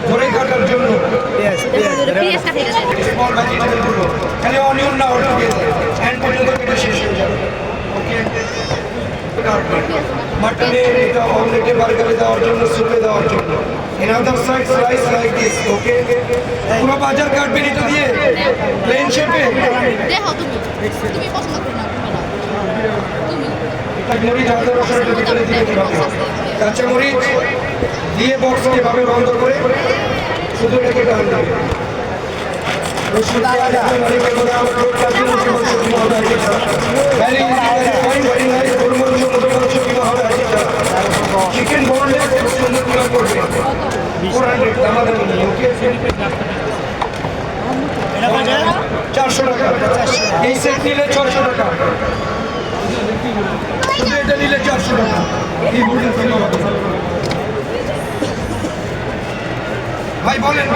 ধরে কাটার জন্য স্মল ভেজিটেবলগুলো খালি অনিয়ন না অর্ডার দিয়ে দেয় হ্যান্ড পর্যন্ত কেটে শেষ হয়ে যাবে ওকে মাটনে এটা অমলেটে বার্গারে দেওয়ার জন্য সুপে দেওয়ার জন্য in other side slice like this okay পুরো বাজার কাটবেন এটা দিয়ে প্লেন শেপে দেখো তুমি পছন্দ করো না তুমি মরিচ আদা রসুনের ভিতরে দিয়ে কিভাবে কাঁচা মরিচ দিয়ে বক্স এভাবে বন্ধ করে শুধু এটাকে টান দেবে রসুন আদা অনেকের মধ্যে আমার লোক কাছে রসুন কিমা হবে এটা ভেরি ফাইন ভেরি নাইস গোলমরিচ মতো কিমা হবে এটা চিকেন বোনলেস সুন্দর কিমা করবে 400 আমাদের ওকে এটা বাজার 400 টাকা এই সেট নিলে 600 টাকা শুধু এটা নিলে 400 টাকা এই বোনলেস কিমা হবে ভাই বলেন